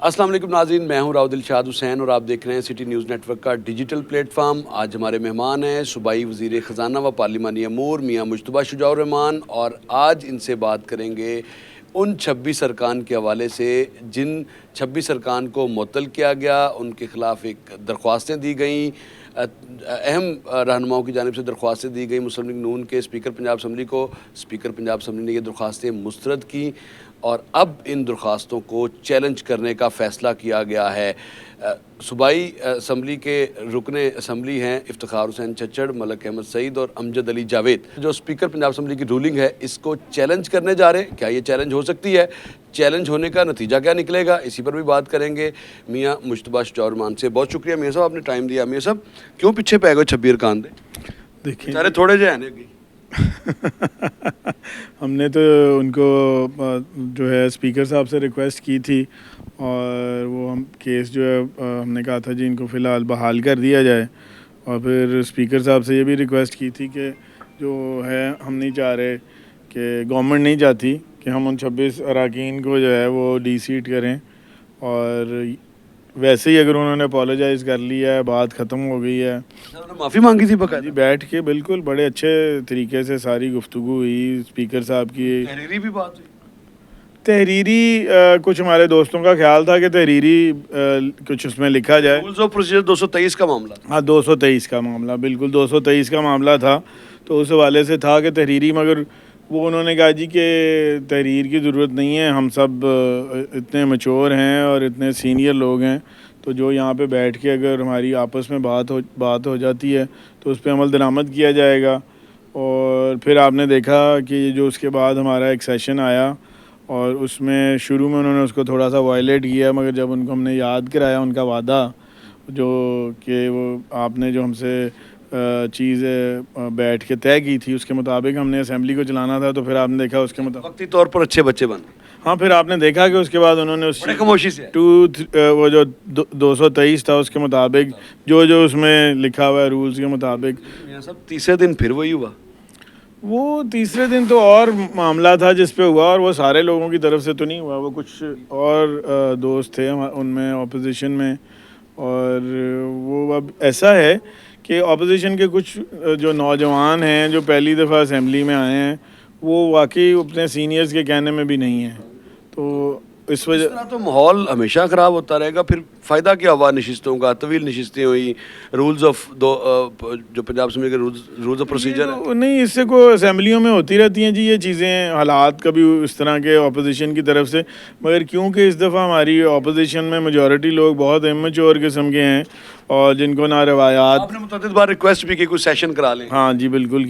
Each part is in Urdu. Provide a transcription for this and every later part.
السلام علیکم ناظرین، میں ہوں راؤ دلشاد حسین اور آپ دیکھ رہے ہیں سٹی نیوز نیٹ ورک کا ڈیجیٹل پلیٹ فارم۔ آج ہمارے مہمان ہیں صوبائی وزیر خزانہ و پارلیمانی امور میاں مجتبیٰ شجاع الرحمان، اور آج ان سے بات کریں گے ان 26 ارکان کے حوالے سے جن 26 ارکان کو معطل کیا گیا، ان کے خلاف ایک درخواستیں دی گئیں، اہم رہنماؤں کی جانب سے درخواستیں دی گئیں مسلم لیگ نون کے اسپیکر پنجاب اسمبلی کو۔ اسپیکر پنجاب اسمبلی نے یہ درخواستیں مسترد کیں اور اب ان درخواستوں کو چیلنج کرنے کا فیصلہ کیا گیا ہے۔ صوبائی اسمبلی کے رکن اسمبلی ہیں افتخار حسین چچڑ، ملک احمد سعید اور امجد علی جاوید، جو اسپیکر پنجاب اسمبلی کی رولنگ ہے اس کو چیلنج کرنے جا رہے ہیں۔ کیا یہ چیلنج ہو سکتی ہے؟ چیلنج ہونے کا نتیجہ کیا نکلے گا؟ اسی پر بھی بات کریں گے میاں مجتبیٰ شجاع الرحمان سے۔ بہت شکریہ میاں صاحب، آپ نے ٹائم دیا۔ میاں صاحب کیوں پیچھے پہ گئے 26 ارکان دے؟ دیکھیں سارے تھوڑے جو ہیں ہم نے تو ان کو جو ہے اسپیکر صاحب سے ریکویسٹ کی تھی، اور وہ ہم کیس جو ہے ہم نے کہا تھا جی ان کو فی الحال بحال کر دیا جائے، اور پھر اسپیکر صاحب سے یہ بھی ریکویسٹ کی تھی کہ جو ہے ہم نہیں چاہ رہے کہ گورنمنٹ نہیں چاہتی کہ ہم ان 26 اراکین کو جو ہے وہ ڈی سیٹ کریں، اور ویسے ہی اگر انہوں نے اپولوجائز کر لیا ہے، بات ختم ہو گئی ہے۔ معافی مانگی تھی باقاعدہ؟ جی بیٹھ کے بالکل بڑے اچھے طریقے سے ساری گفتگو ہوئی اسپیکر صاحب کی۔ تحریری بھی بات ہوئی؟ تحریری کچھ ہمارے دوستوں کا خیال تھا کہ تحریری کچھ اس میں لکھا جائے۔ رولز آف پروسیجر 223 کا معاملہ؟ ہاں 223 کا معاملہ، بالکل 223 کا معاملہ تھا، تو اس حوالے سے تھا کہ تحریری، مگر وہ انہوں نے کہا جی کہ تحریر کی ضرورت نہیں ہے، ہم سب اتنے میچور ہیں اور اتنے سینئر لوگ ہیں، تو جو یہاں پہ بیٹھ کے اگر ہماری آپس میں بات ہو جاتی ہے تو اس پہ عمل درآمد کیا جائے گا۔ اور پھر آپ نے دیکھا کہ جو اس کے بعد ہمارا ایک سیشن آیا، اور اس میں شروع میں انہوں نے اس کو تھوڑا سا وائلیٹ کیا، مگر جب ان کو ہم نے یاد کرایا ان کا وعدہ جو کہ وہ آپ نے جو ہم سے چیز بیٹھ کے طے کی تھی اس کے مطابق ہم نے اسمبلی کو چلانا تھا، تو پھر آپ نے دیکھا اس کے مطابق وقتی طور پر اچھے بچے بن۔ ہاں پھر آپ نے دیکھا کہ اس کے بعد انہوں نے اس خاموشی سے وہ جو 223 تھا اس کے مطابق جو اس میں لکھا ہوا ہے رولز کے مطابق۔ سب تیسرے دن پھر وہی ہوا؟ وہ تیسرے دن تو اور معاملہ تھا جس پہ ہوا، اور وہ سارے لوگوں کی طرف سے تو نہیں ہوا، وہ کچھ اور دوست تھے ان میں اپوزیشن میں، اور وہ اب ایسا ہے کہ اپوزیشن کے کچھ جو نوجوان ہیں جو پہلی دفعہ اسمبلی میں آئے ہیں وہ واقعی اپنے سینئرز کے کہنے میں بھی نہیں ہیں، تو اس وجہ تو ماحول ہمیشہ خراب ہوتا رہے گا۔ پھر فائدہ کیا ہوا نشستوں کا؟ طویل نشستیں ہوئی، رولز آف جو پنجاب اسمبلی کے رولز آف پروسیجر ہے نہیں، اس سے کوئی اسمبلیوں میں ہوتی رہتی ہیں جی یہ چیزیں، حالات کبھی اس طرح کے اپوزیشن کی طرف سے، مگر کیونکہ اس دفعہ ہماری اپوزیشن میں میجورٹی لوگ بہت امیچور قسم کے ہیں اور جن کو نہ روایات۔ آپ نے متعدد بار ریکویسٹ بھی کی کوئی سیشن کرا لیں؟ ہاں جی بالکل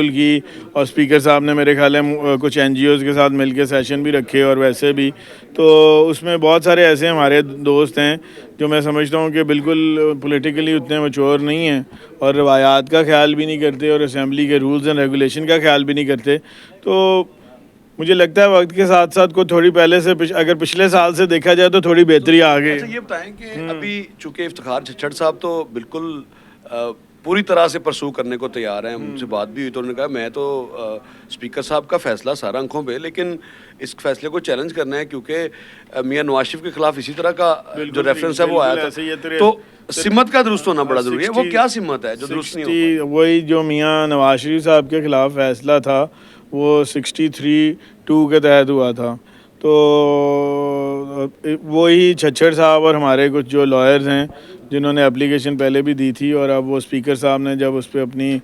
کی، اور اسپیکر صاحب نے میرے خیال ہے کچھ این جی اوز کے ساتھ مل کے سیشن بھی رکھے، اور ویسے بھی تو اس میں بہت سارے ایسے ہمارے دوست ہیں جو میں سمجھتا ہوں کہ بالکل پولیٹیکلی اتنے میچور نہیں ہیں اور روایات کا خیال بھی نہیں کرتے اور اسمبلی کے رولز اینڈ ریگولیشن کا خیال بھی نہیں کرتے، تو مجھے لگتا ہے وقت کے ساتھ ساتھ کوئی تھوڑی پہلے سے اگر پچھلے سال سے دیکھا جائے تو تھوڑی بہتری آ گئی۔ اچھا یہ بتائیں کہ ابھی چونکہ افتخار چچڑ صاحب تو بالکل پوری طرح سے پرسو کرنے کو تیار ہیں، ان سے بات بھی ہوئی تو انہوں نے کہا میں تو اسپیکر صاحب کا فیصلہ سارا آنکھوں پہ، لیکن اس فیصلے کو چیلنج کرنا ہے کیونکہ میاں نواز شریف کے خلاف اسی طرح کا جو ریفرنس ہے وہ آیا تھا، تو سمت کا درست ہونا بڑا ضروری ہے۔ وہ کیا سمت ہے جو درست نہیں ہو؟ وہی جو میاں نواز شریف صاحب کے خلاف فیصلہ تھا وہ 63(2) کے تحت ہوا تھا، تو وہی چچڑ صاحب اور ہمارے کچھ جو لائرز ہیں جنہوں نے اپلیکیشن پہلے بھی دی تھی، اور اب وہ اسپیکر صاحب نے جب اس پہ اپنی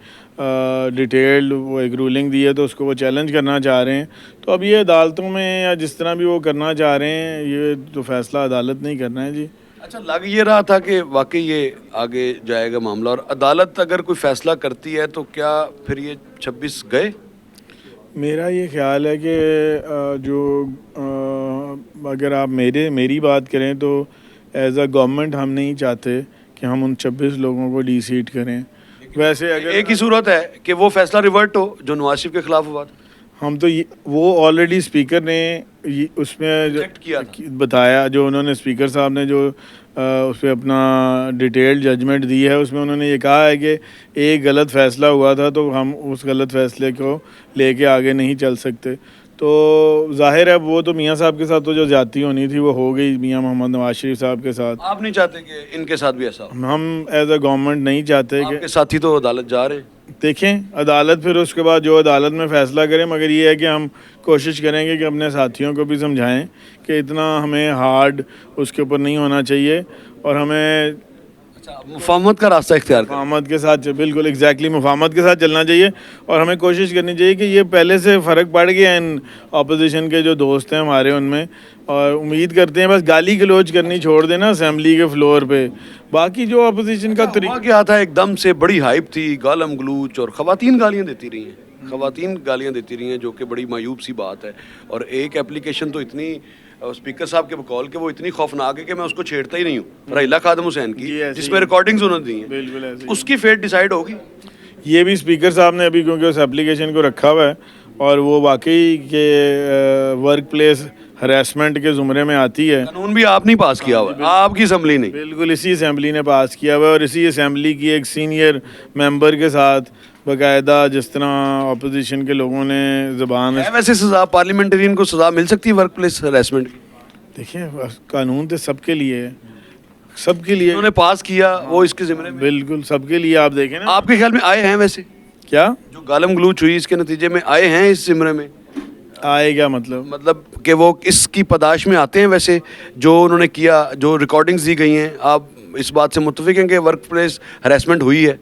ڈیٹیلڈ وہ ایک رولنگ دی ہے تو اس کو وہ چیلنج کرنا چاہ رہے ہیں، تو اب یہ عدالتوں میں یا جس طرح بھی وہ کرنا چاہ رہے ہیں یہ تو فیصلہ عدالت نہیں کرنا ہے جی۔ اچھا لگ یہ رہا تھا کہ واقعی یہ آگے جائے گا معاملہ، اور عدالت اگر کوئی فیصلہ کرتی ہے تو کیا پھر یہ 26 گئے؟ میرا یہ خیال ہے کہ جو اگر آپ میری بات کریں تو ایز اے گورنمنٹ ہم نہیں چاہتے کہ ہم ان 26 لوگوں کو ڈی سیٹ کریں۔ ویسے اگر ایک ہی صورت ہے کہ وہ فیصلہ ریورٹ ہو جو نواز شریف کے خلاف ہوا تھا۔ ہم تو وہ آلریڈی اسپیکر نے اس میں بتایا، جو انہوں نے اسپیکر صاحب نے جو اس پہ اپنا ڈیٹیلڈ ججمنٹ دی ہے اس میں انہوں نے یہ کہا ہے کہ ایک غلط فیصلہ ہوا تھا تو ہم اس غلط فیصلے کو لے کے آگے نہیں چل سکتے، تو ظاہر ہے وہ تو میاں صاحب کے ساتھ تو جو زیادتی ہونی تھی وہ ہو گئی میاں محمد نواز شریف صاحب کے ساتھ. آپ نہیں چاہتے کہ ان کے ساتھ بھی ایسا ہو؟ ہم ایز اے گورنمنٹ نہیں چاہتے کہ آپ کے ساتھی تو عدالت جا رہے ہیں. دیکھیں عدالت پھر اس کے بعد جو عدالت میں فیصلہ کرے، مگر یہ ہے کہ ہم کوشش کریں گے کہ اپنے ساتھیوں کو بھی سمجھائیں کہ اتنا ہمیں ہارڈ اس کے اوپر نہیں ہونا چاہیے اور ہمیں مفاہمت کا راستہ اختیار کریں. مفاہمت کے ساتھ بالکل ایگزیکٹلی مفاہمت کے ساتھ چلنا چاہیے اور ہمیں کوشش کرنی چاہیے کہ یہ پہلے سے فرق پڑ گیا ان اپوزیشن کے جو دوست ہیں ہمارے ان میں، اور امید کرتے ہیں بس گالی گلوچ کرنی چھوڑ دینا اسمبلی کے فلور پہ. باقی جو اپوزیشن کا ہوا کیا تھا ایک دم سے بڑی ہائپ تھی گالم گلوچ اور خواتین گالیاں دیتی رہی ہیں، خواتین گالیاں دیتی رہی ہیں جو کہ بڑی مایوب سی بات ہے. اور ایک اپلیکیشن تو اتنی اسپیکر صاحب کے بقول کہ وہ اتنی خوفناک ہے کہ میں اس کو چھیڑتا ہی نہیں ہوں، ریلا خادم حسین کی جس میں ریکارڈنگز انہوں نے دی ہیں. بالکل ایسے اس کی فیٹ ڈیسائیڈ ہوگی. یہ بھی اسپیکر صاحب نے ابھی کیونکہ اس اپلیکیشن کو رکھا ہوا ہے اور وہ واقعی کہ ورک پلیس ہراسمنٹ کے زمرے میں آتی ہے. قانون بھی آپ نہیں پاس کیا ہوا، آپ کی اسمبلی نہیں. بالکل اسی اسمبلی نے پاس کیا ہوا ہے اور اسی اسمبلی کی ایک سینئر ممبر کے ساتھ باقاعدہ جس طرح اپوزیشن کے لوگوں نے زبان ہے ویسے سزا پارلیمنٹرین کو سزا مل سکتی ہے ورک پلیس ہراسمنٹ کی؟ دیکھیں قانون تو سب کے لیے ہے، سب کے لیے انہوں نے پاس کیا وہ اس کے ذمہ میں. بالکل سب کے لیے. آپ دیکھیں نا آپ کے خیال میں آئے ہیں ویسے کیا جو گالم گلوچ ہوئی اس کے نتیجے میں آئے ہیں اس زمرے میں؟ آئے گا مطلب کہ وہ اس کی پاداش میں آتے ہیں ویسے جو انہوں نے کیا، جو ریکارڈنگز دی گئی ہیں؟ آپ اس بات سے متفق ہیں کہ ورک پلیس ہراسمنٹ ہوئی ہے؟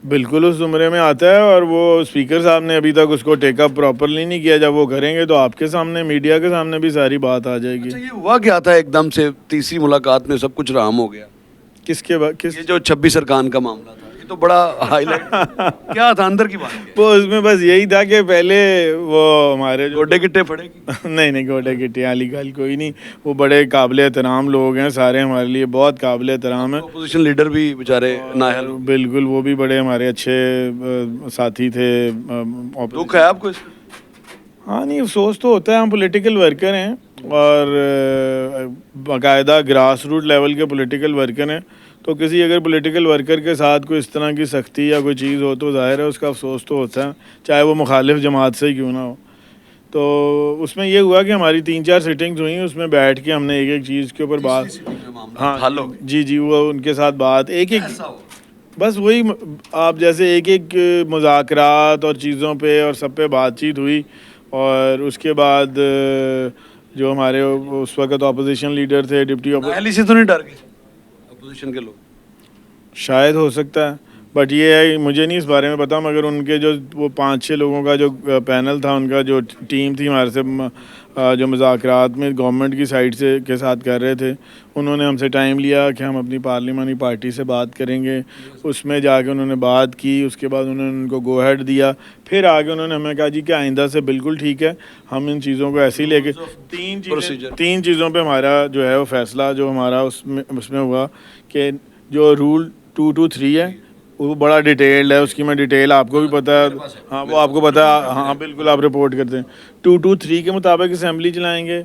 بالکل اس زمرے میں آتا ہے اور وہ اسپیکر صاحب نے ابھی تک اس کو ٹیک اپ پراپرلی نہیں کیا. جب وہ کریں گے تو آپ کے سامنے میڈیا کے سامنے بھی ساری بات آ جائے گی. اچھا یہ ہوا کیا تھا ایک دم سے تیسری ملاقات میں سب کچھ رام ہو گیا؟ کس کے بعد یہ جو 26 ارکان کا معاملہ تھا یہ تو بڑا ہائی لائٹ کیا تھا اندر کی بات؟ وہ اس میں بس یہی تھا کہ پہلے وہ ہمارے جو گوڈے گٹے پڑے گی نہیں گوڈے گٹے والی گال کوئی نہیں. وہ بڑے قابل احترام لوگ ہیں سارے، ہمارے لیے بہت قابل احترام ہیں. اپوزیشن لیڈر بھی بیچارے نااہل. بالکل وہ بھی بڑے ہمارے اچھے ساتھی تھے. دکھ ہے آپ کو اس کا؟ ہاں نہیں افسوس تو ہوتا ہے. ہم پولیٹیکل ورکر ہیں اور باقاعدہ گراس روٹ لیول کے پولیٹیکل ورکر ہیں، تو کسی اگر پولیٹیکل ورکر کے ساتھ کوئی اس طرح کی سختی یا کوئی چیز ہو تو ظاہر ہے اس کا افسوس تو ہوتا ہے، چاہے وہ مخالف جماعت سے ہی کیوں نہ ہو. تو اس میں یہ ہوا کہ ہماری 3-4 سیٹنگز ہوئیں، اس میں بیٹھ کے ہم نے ایک ایک چیز کے اوپر بات جی وہ ان کے ساتھ بات ایک بس وہی آپ جیسے ایک مذاکرات اور چیزوں پہ اور سب پہ بات چیت ہوئی. اور اس کے بعد جو ہمارے اس وقت اپوزیشن لیڈر تھے ڈپٹی سے تو نہیں ڈر گئے اپوزیشن کے لوگ؟ شاید ہو سکتا ہے بٹ یہ ہے مجھے نہیں اس بارے میں پتا، مگر ان کے جو وہ 5-6 لوگوں کا جو پینل تھا، ان کا جو ٹیم تھی ہمارے سے جو مذاکرات میں گورنمنٹ کی سائڈ سے کے ساتھ کر رہے تھے، انہوں نے ہم سے ٹائم لیا کہ ہم اپنی پارلیمانی پارٹی سے بات کریں گے. اس میں جا کے انہوں نے بات کی، اس کے بعد انہوں نے ان کو گو ہیڈ دیا. پھر آگے انہوں نے ہمیں کہا جی کہ آئندہ سے بالکل ٹھیک ہے، ہم ان چیزوں کو ایسے ہی لے کے تین چیزوں پہ ہمارا جو ہے وہ فیصلہ جو ہمارا اس میں ہوا کہ جو رول 223 ہے وہ بڑا ڈیٹیلڈ ہے، اس کی میں ڈیٹیل آپ کو بھی پتہ ہے. ہاں وہ آپ کو پتہ ہے. ہاں بالکل آپ رپورٹ کرتے ہیں. 223 کے مطابق اسمبلی چلائیں گے.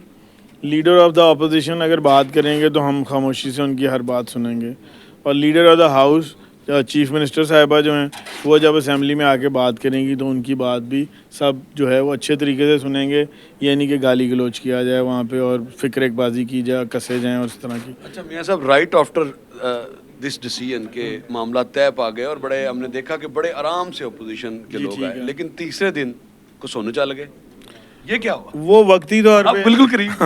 لیڈر آف دا اپوزیشن اگر بات کریں گے تو ہم خاموشی سے ان کی ہر بات سنیں گے، اور leader of the house chief minister صاحبہ جو ہیں وہ جب اسمبلی میں آ کے بات کریں گی تو ان کی بات بھی سب جو ہے وہ اچھے طریقے سے سنیں گے. یہ نہیں کہ گالی گلوچ کیا جائے وہاں پہ اور فکر ایک بازی کی جائے، کسے جائیں اور اس طرح کی. اچھا میاں صاحب، رائٹ آفٹر دس ڈیسیژن کے معاملات طے پا گئے اور بڑے ہم نے دیکھا کہ بڑے آرام سے اپوزیشن کے لوگ آئے، لیکن تیسرے دن کو سونے چل گئے. یہ کیا ہوا؟ وہ وقتی طور پہ بالکل قریب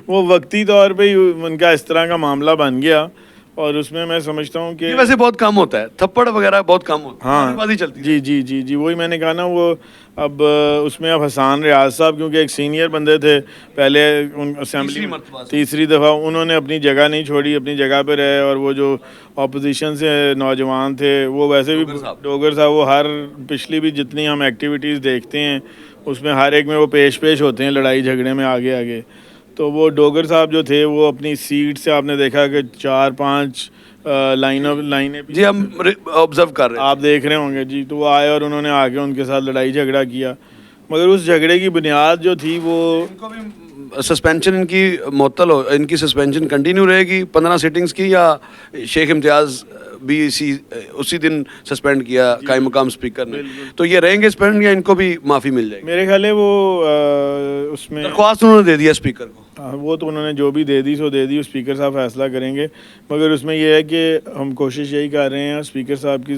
وہ وقتی طور پہ ہی ان کا اس طرح کا معاملہ بن گیا، اور اس میں سمجھتا ہوں کہ ویسے بہت کم ہوتا ہے، تھپڑ وغیرہ بہت کم ہوتا ہے. ہاں بازی چلتی. جی وہی میں نے کہا نا. وہ اب اس میں اب حسان ریاض صاحب کیونکہ ایک سینئر بندے تھے پہلے اسمبلی تیسری دفعہ، انہوں نے اپنی جگہ نہیں چھوڑی، اپنی جگہ پہ رہے. اور وہ جو اپوزیشن سے نوجوان تھے وہ ویسے بھی ڈوگر صاحب، وہ ہر پچھلی بھی جتنی ہم ایکٹیویٹیز دیکھتے ہیں اس میں ہر ایک میں وہ پیش ہوتے ہیں لڑائی جھگڑے میں آگے. تو وہ ڈوگر صاحب جو تھے وہ اپنی سیٹ سے آپ نے دیکھا کہ 4-5 لائنیں جی ہم آبزرو کر رہے ہیں، آپ دیکھ رہے ہوں گے جی. تو وہ آئے اور انہوں نے آ کے ان کے ساتھ لڑائی جھگڑا کیا، مگر اس جھگڑے کی بنیاد جو تھی وہ ان کو بھی سسپینشن ان کی معطل ہو, ان کی سسپینشن کنٹینیو رہے گی 15 سیٹنگز کی, یا شیخ امتیاز بھی اسی دن سسپینڈ کیا قائم مقام اسپیکر نے, تو یہ رہیں گے سسپینڈ یا ان کو بھی معافی مل جائے گی؟ میرے خیال ہے وہ اس میں درخواست انہوں نے دے دیا اسپیکر کو, وہ تو انہوں نے جو بھی دے دی سو دے دی, اسپیکر صاحب فیصلہ کریں گے. مگر اس میں یہ ہے کہ ہم کوشش یہی کر رہے ہیں, اسپیکر صاحب کی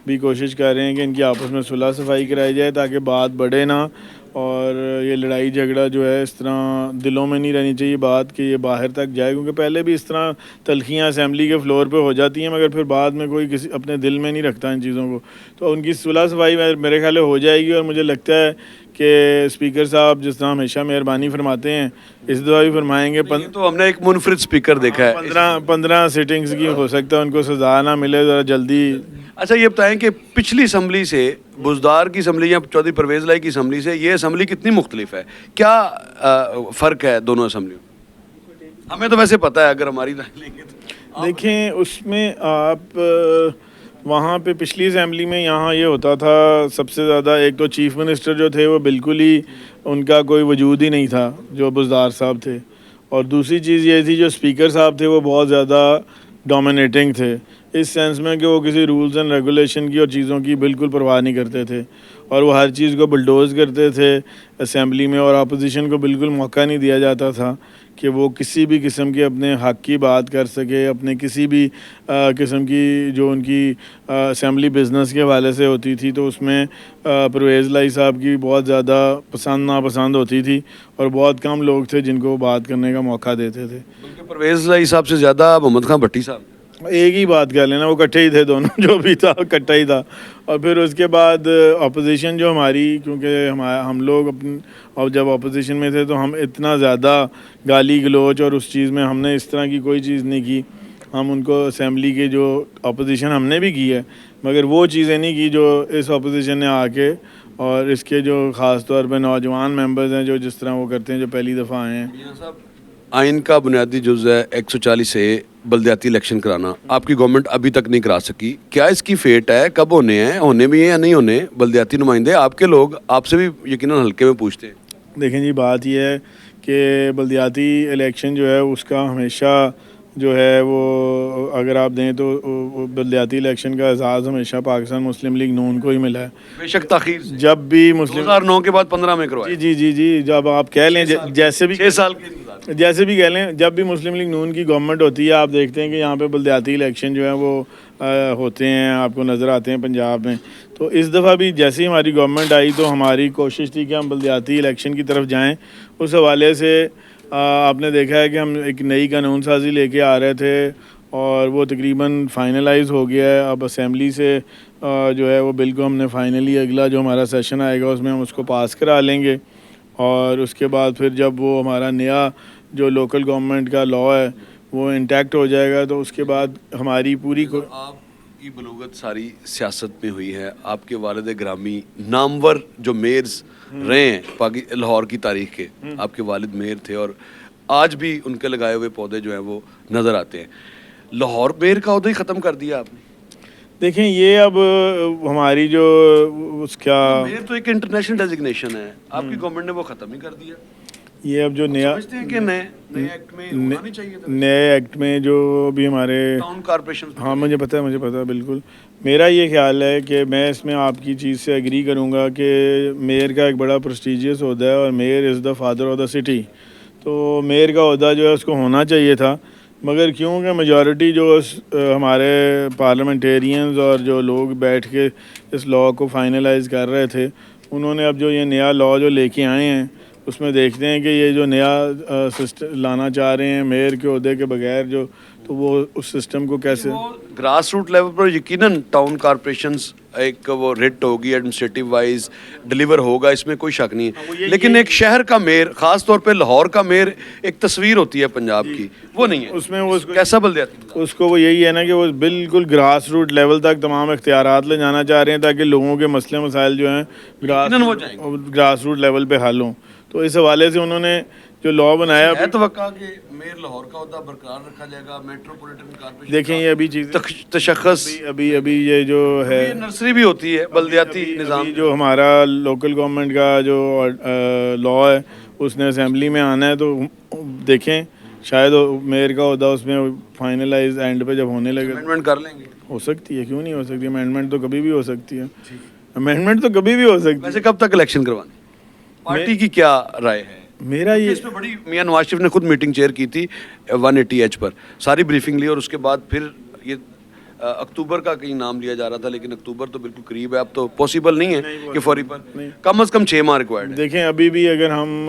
بھی کوشش کر رہے ہیں کہ ان کی آپس میں صلح صفائی کرائی جائے تاکہ بات بڑھے نہ, اور یہ لڑائی جھگڑا جو ہے اس طرح دلوں میں نہیں رہنی چاہیے بات کہ یہ باہر تک جائے, کیونکہ پہلے بھی اس طرح تلخیاں اسمبلی کے فلور پہ ہو جاتی ہیں مگر پھر بعد میں کوئی کسی اپنے دل میں نہیں رکھتا ان چیزوں کو. تو ان کی صلح صفائی میرے خیال ہو جائے گی, اور مجھے لگتا ہے کہ اسپیکر صاحب جس طرح ہمیشہ مہربانی فرماتے ہیں اس دفعہ بھی فرمائیں گے. تو ہم نے ایک منفرد اسپیکر دیکھا ہے, 15 سیٹنگز کی ہو سکتا ہے ان کو سزا نہ ملے ذرا جلدی. اچھا یہ بتائیں کہ پچھلی اسمبلی سے بزدار کی اسمبلی یا چودھری پرویز لائی کی اسمبلی سے یہ اسمبلی کتنی مختلف ہے, کیا فرق ہے دونوں اسمبلیوں میں؟ ہمیں تو ویسے پتہ ہے اگر ہماری رائے لیں گے تو. دیکھیں اس میں آپ وہاں پہ پچھلی اسمبلی میں یہاں یہ ہوتا تھا سب سے زیادہ, ایک تو چیف منسٹر جو تھے وہ بالکل ہی ان کا کوئی وجود ہی نہیں تھا جو بزدار صاحب تھے, اور دوسری چیز یہ تھی جو اسپیکر صاحب تھے وہ بہت زیادہ ڈومینیٹنگ تھے اس سینس میں کہ وہ کسی رولز اینڈ ریگولیشن کی اور چیزوں کی بالکل پرواہ نہیں کرتے تھے, اور وہ ہر چیز کو بلڈوز کرتے تھے اسمبلی میں, اور اپوزیشن کو بالکل موقع نہیں دیا جاتا تھا کہ وہ کسی بھی قسم کے اپنے حق کی بات کر سکے, اپنے کسی بھی قسم کی جو ان کی اسمبلی بزنس کے حوالے سے ہوتی تھی تو اس میں پرویز لائی صاحب کی بہت زیادہ پسند ناپسند ہوتی تھی, اور بہت کم لوگ تھے جن کو بات کرنے کا موقع دیتے تھے. پرویز لائی صاحب سے زیادہ محمد خان بھٹی صاحب ایک ہی بات کر لینا, وہ اکٹھے ہی تھے دونوں, جو بھی تھا اکٹھا ہی تھا. اور پھر اس کے بعد اپوزیشن جو ہماری, کیونکہ ہم لوگ اور جب اپوزیشن میں تھے تو ہم اتنا زیادہ گالی گلوچ اور اس چیز میں ہم نے اس طرح کی کوئی چیز نہیں کی. ہم ان کو اسمبلی کے جو اپوزیشن ہم نے بھی کی ہے مگر وہ چیزیں نہیں کی جو اس اپوزیشن نے آ کے, اور اس کے جو خاص طور پہ نوجوان ممبرز ہیں جو جس طرح وہ کرتے ہیں جو پہلی دفعہ آئے ہیں. آئین کا بنیادی جز ہے 140 سے بلدیاتی الیکشن کرانا, آپ کی گورنمنٹ ابھی تک نہیں کرا سکی, کیا اس کی فیٹ ہے, کب ہونے ہیں, ہونے بھی ہیں یا نہیں ہونے؟ بلدیاتی نمائندے آپ کے لوگ آپ سے بھی یقیناً حلقے میں پوچھتے ہیں. دیکھیں جی بات یہ ہے کہ بلدیاتی الیکشن جو ہے اس کا ہمیشہ جو ہے وہ اگر آپ دیں تو بلدیاتی الیکشن کا اعزاز ہمیشہ پاکستان مسلم لیگ نون کو ہی ملا ہے, بے شک تاخیر جب بھی مسلم 2009 کے بعد 15 میں کروایا. جی جب آپ کہہ لیں جیسے بھی 6 سال کے انتظار. جیسے بھی کہہ لیں جب بھی مسلم لیگ نون کی گورنمنٹ ہوتی ہے آپ دیکھتے ہیں کہ یہاں پہ بلدیاتی الیکشن جو ہیں وہ ہوتے ہیں, آپ کو نظر آتے ہیں پنجاب میں. تو اس دفعہ بھی جیسے ہی ہماری گورنمنٹ آئی تو ہماری کوشش تھی کہ ہم بلدیاتی الیکشن کی طرف جائیں. اس حوالے سے آپ نے دیکھا ہے کہ ہم ایک نئی قانون سازی لے کے آ رہے تھے اور وہ تقریباً فائنلائز ہو گیا ہے. اب اسمبلی سے جو ہے وہ بل کو ہم نے فائنلی اگلا جو ہمارا سیشن آئے گا اس میں ہم اس کو پاس کرا لیں گے, اور اس کے بعد پھر جب وہ ہمارا نیا جو لوکل گورنمنٹ کا لاء ہے وہ انٹیکٹ ہو جائے گا تو اس کے بعد ہماری پوری آپ کی بلوغت ساری سیاست میں ہوئی ہے. آپ کے والد گرامی نامور جو میئرز رہے ہیں لاہور کی تاریخ کے, آپ کے والد میئر تھے اور آج بھی ان کے لگائے ہوئے پودے جو ہیں وہ نظر آتے ہیں. لاہور میئر کا عہدہ ہی ختم کر دیا آپ نے. دیکھیں یہ اب ہماری جو اس کا میئر تو ایک انٹرنیشنل ڈیزگنیشن ہے, آپ کی گورنمنٹ نے وہ ختم ہی کر دیا. یہ اب جو نیا سمجھتے ہیں کہ نئے ایکٹ میں ہونا نہیں چاہیے تھا, نئے ایکٹ میں جو بھی ہمارے ٹاؤن کارپوریشن. ہاں مجھے پتہ ہے بالکل. میرا یہ خیال ہے کہ میں اس میں آپ کی چیز سے ایگری کروں گا کہ میئر کا ایک بڑا پریسٹیجیس عہدہ ہے اور measure is the father of the city. تو میئر کا عہدہ جو ہے اس کو ہونا چاہیے تھا, مگر کیونکہ میجورٹی جو ہمارے پارلیمنٹیرینز اور جو لوگ بیٹھ کے اس لاء کو فائنلائز کر رہے تھے انہوں نے اب جو یہ نیا لاء جو لے کے آئے ہیں اس میں دیکھتے ہیں کہ یہ جو نیا سسٹم لانا چاہ رہے ہیں میئر کے عہدے کے بغیر جو, تو وہ اس سسٹم کو کیسے گراس روٹ لیول پر یقیناً ٹاؤن کارپوریشنز ایک وہ ریٹ ہوگی ایڈمنسٹریٹو وائز ڈیلیور ہوگا, اس میں کوئی شک نہیں ہے. لیکن ایک شہر کا میئر خاص طور پہ لاہور کا میئر ایک تصویر ہوتی ہے پنجاب کی, وہ نہیں ہے. اس میں وہ کیسا بلدیاتی اس کو وہ یہی ہے نا کہ وہ بالکل گراس روٹ لیول تک تمام اختیارات لے جانا چاہ رہے ہیں تاکہ لوگوں کے مسئلے مسائل جو ہیں گراس روٹ لیول پہ حل ہوں. تو اس حوالے سے انہوں نے جو لا بنایا ہے توقع کہ میئر لاہور کا عہدہ برقرار رکھا جائے گا, میٹروپولیٹن کارپوریشن دیکھیں یہ ابھی چیز تشخص, ابھی یہ جو ہے یہ نرسری بھی ہوتی ہے بلدیاتی نظام, ابھی جو ہمارا لوکل گورنمنٹ کا جو لا ہے اس نے اسمبلی میں آنا ہے, تو دیکھیں شاید میئر کا عہدہ اس میں فائنلائز اینڈ پہ جب ہونے لگے امینڈمنٹ کر لیں گے. ہو سکتی ہے, کیوں نہیں ہو سکتی, امینڈمنٹ تو کبھی بھی ہو سکتی ہے, امینڈمنٹ تو کبھی بھی ہو سکتی ہے. ویسے کب تک الیکشن کروانے, پارٹی کی کیا رائے ہے؟ میرا یہ اس میں بڑی میاں نواز شریف نے خود میٹنگ چیئر کی تھی 180H پر, ساری بریفنگ لی, اور اس کے بعد پھر یہ اکتوبر کا کہیں نام لیا جا رہا تھا, لیکن اکتوبر تو بالکل قریب ہے, اب تو پاسبل نہیں ہے کہ فوری پر, کم از کم 6 ماہ ریکوائرڈ ہے. دیکھیں ابھی بھی اگر ہم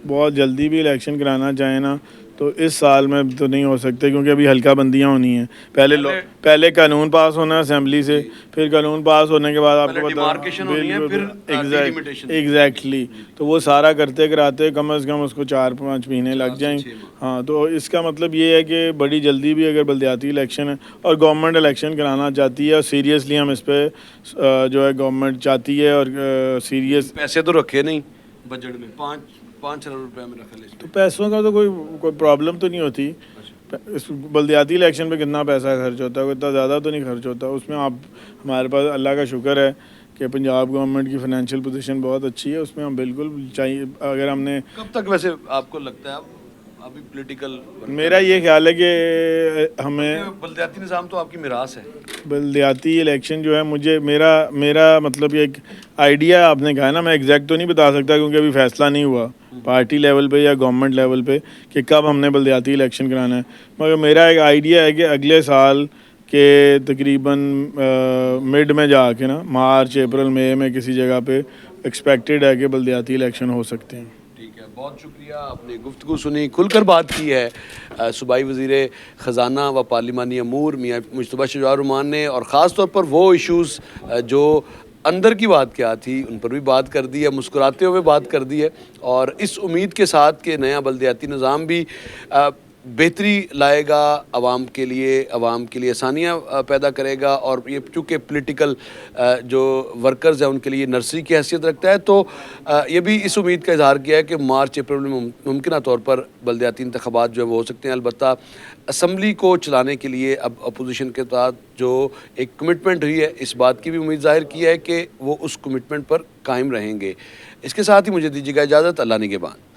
بہت جلدی بھی الیکشن کرانا چاہیں نا تو اس سال میں تو نہیں ہو سکتے, کیونکہ ابھی حلقہ بندیاں ہونی ہیں. پہلے قانون پاس ہونا ہے اسمبلی سے, پھر قانون پاس ہونے کے بعد آپ کو ڈیمارکیشن ہونی ہے, پھر ایگزیکٹلی, تو وہ سارا کرتے کراتے کم از کم اس کو 4-5 مہینے لگ جائیں. ہاں, تو اس کا مطلب یہ ہے کہ بڑی جلدی بھی اگر بلدیاتی الیکشن ہے اور گورنمنٹ الیکشن کرانا چاہتی ہے, اور سیریسلی ہم اس پہ جو ہے گورنمنٹ چاہتی ہے, اور سیریس پیسے تو رکھے نہیں بجٹ میں, 5 ارب روپے میں رکھا لے, تو پیسوں کا تو کوئی پرابلم تو نہیں ہوتی. اس بلدیاتی الیکشن پہ کتنا پیسہ خرچ ہوتا ہے, اتنا زیادہ تو نہیں خرچ ہوتا اس میں. آپ ہمارے پاس اللہ کا شکر ہے کہ پنجاب گورنمنٹ کی فائنینشیل پوزیشن بہت اچھی ہے, اس میں ہم بالکل چاہیے. اگر ہم نے کب تک ویسے آپ کو لگتا ہے ابھی پولیٹیکل, میرا یہ خیال ہے کہ ہمیں بلدیاتی نظام تو آپ کی میراث ہے, بلدیاتی الیکشن جو ہے میرا مطلب یہ ایک آئیڈیا آپ نے کہا نا, میں ایگزیکٹ تو نہیں بتا سکتا کیونکہ ابھی فیصلہ نہیں ہوا پارٹی لیول پہ یا گورنمنٹ لیول پہ کہ کب ہم نے بلدیاتی الیکشن کرانا ہے, مگر میرا ایک آئیڈیا ہے کہ اگلے سال کے تقریباً مڈ میں جا کے نا, مارچ اپریل مئی میں کسی جگہ پہ ایکسپیکٹڈ ہے کہ بلدیاتی الیکشن ہو سکتے ہیں. ٹھیک ہے, بہت شکریہ, آپ نے گفتگو سنی, کھل کر بات کی ہے صوبائی وزیر خزانہ و پارلیمانی امور میاں مجتبیٰ شجاع الرحمان نے, اور خاص طور پر وہ ایشوز جو اندر کی بات کیا تھی ان پر بھی بات کر دی ہے, مسکراتے ہوئے بات کر دی ہے, اور اس امید کے ساتھ کہ نیا بلدیاتی نظام بھی بہتری لائے گا عوام کے لیے آسانیاں پیدا کرے گا, اور یہ چونکہ پولیٹیکل جو ورکرز ہیں ان کے لیے نرسری کی حیثیت رکھتا ہے, تو یہ بھی اس امید کا اظہار کیا ہے کہ مارچ اپریل میں ممکنہ طور پر بلدیاتی انتخابات جو ہے وہ ہو سکتے ہیں. البتہ اسمبلی کو چلانے کے لیے اب اپوزیشن کے ساتھ جو ایک کمٹمنٹ ہوئی ہے, اس بات کی بھی امید ظاہر کی ہے کہ وہ اس کمٹمنٹ پر قائم رہیں گے. اس کے ساتھ ہی مجھے دیجیے گا اجازت, اللہ نگہبان.